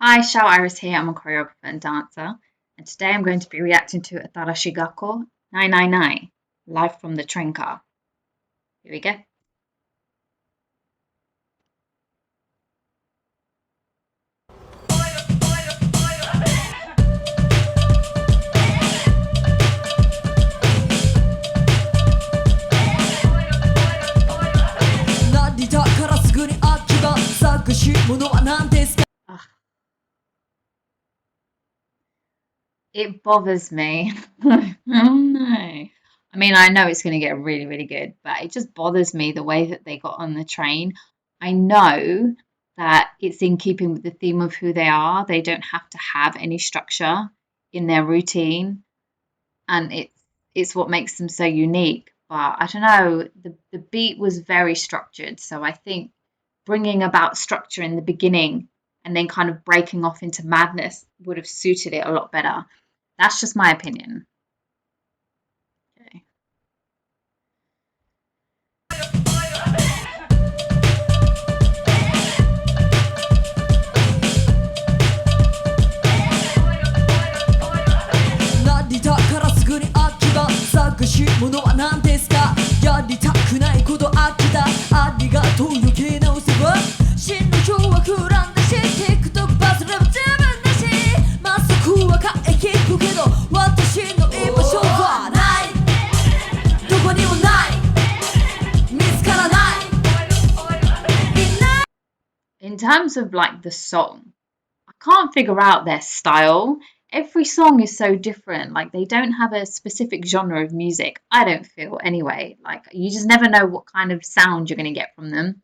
Hi, xiaouiris here. I'm a choreographer and dancer, and today I'm going to be reacting to ATARASHII GAKKO 999 live from the train car. Here we go. It bothers me. Oh no. I mean, I know it's going to get really, really good, but it just bothers me the way that they got on the train. I know that it's in keeping with the theme of who they are. They don't have to have any structure in their routine, and it's what makes them so unique. But I don't know, the beat was very structured, so I think bringing about structure in the beginning and then kind of breaking off into madness would have suited it a lot better. That's just my opinion. Okay. In terms of like the song, I can't figure out their style. Every song is so different. Like they don't have a specific genre of music. I don't feel anyway. Like you just never know what kind of sound you're going to get from them.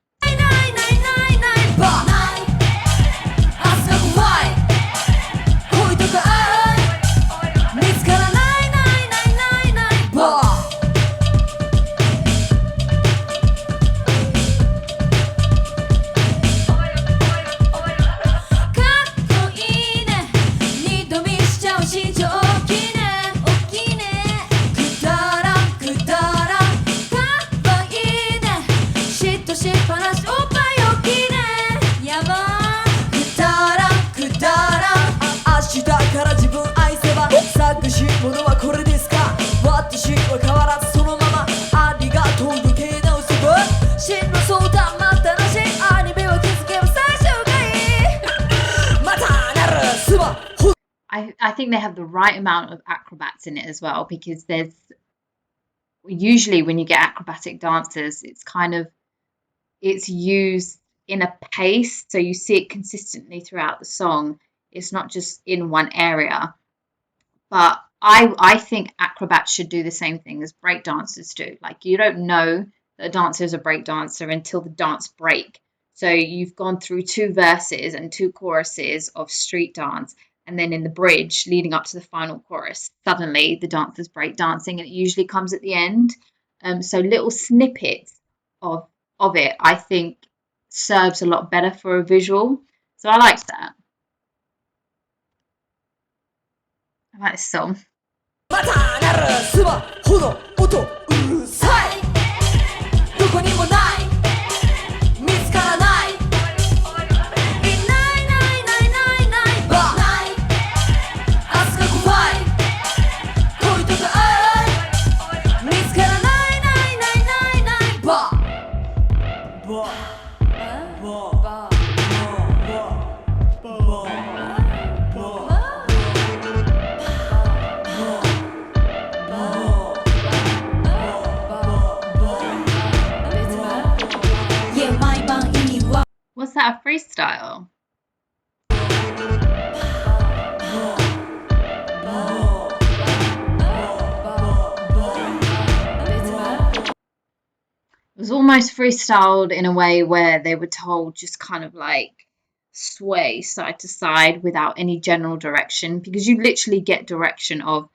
I think they have the right amount of acrobats in it as well, because there's usually when you get acrobatic dancers, it's used in a pace, so you see it consistently throughout the song. It's not just in one area. But I think acrobats should do the same thing as break dancers do. Like you don't know that a dancer is a break dancer until the dance break. So you've gone through two verses and two choruses of street dance, and then in the bridge leading up to the final chorus, suddenly the dancers break dancing, and it usually comes at the end. So little snippets of it, I think, serves a lot better for a visual. So I liked that. I like this song. Was that a freestyle? It was almost freestyled in a way where they were told just kind of like sway side to side without any general direction, because you literally get direction of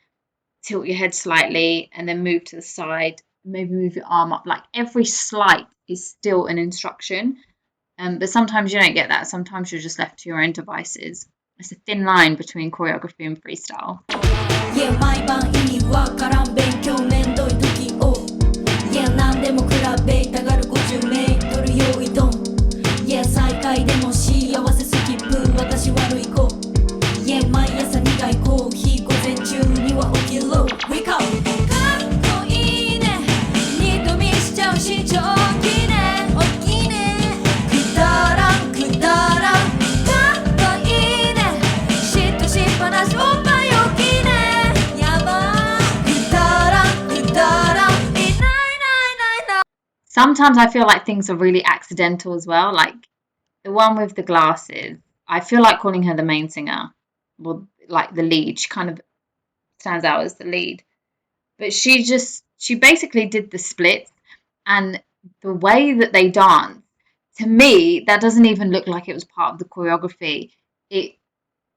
tilt your head slightly and then move to the side, maybe move your arm up. Like every slight is still an instruction. But sometimes you don't get that. Sometimes you're just left to your own devices. It's a thin line between choreography and freestyle. Yeah, 毎晩意味わからん勉強めんどい時を Yeah, 何でも比べたがる50メートル用意ドン Yeah, 最下位でも幸せスキップ私悪い sometimes I feel like things are really accidental as well. Like the one with the glasses, I feel like calling her the main singer, well, like the lead. She kind of stands out as the lead, but she basically did the splits, and the way that they dance, to me, that doesn't even look like it was part of the choreography. It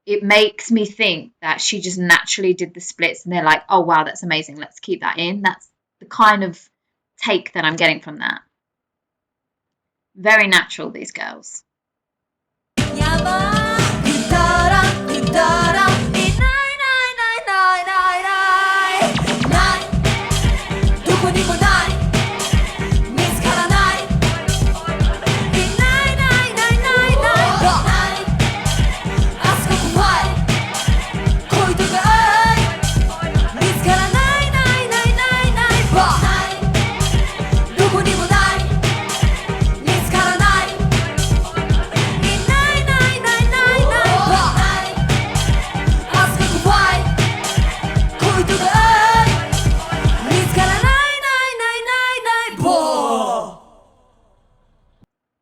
it makes me think that she just naturally did the splits, and they're like, oh wow, that's amazing, let's keep that in. That's the kind of take that I'm getting from that. Very natural, these girls.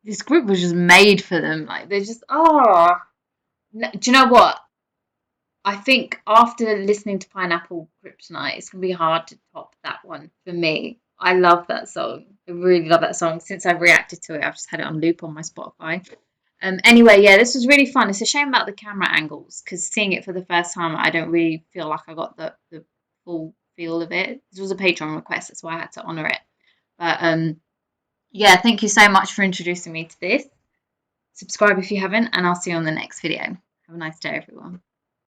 This group was just made for them. Like they're just do you know what? I think after listening to Pineapple Kryptonite, it's gonna be hard to top that one for me. I love that song. I really love that song. Since I've reacted to it, I've just had it on loop on my Spotify. Anyway, yeah, this was really fun. It's a shame about the camera angles because seeing it for the first time, I don't really feel like I got the full feel of it. This was a Patreon request, that's why I had to honour it. But yeah, thank you so much for introducing me to this. Subscribe if you haven't, and I'll see you on the next video. Have a nice day, everyone.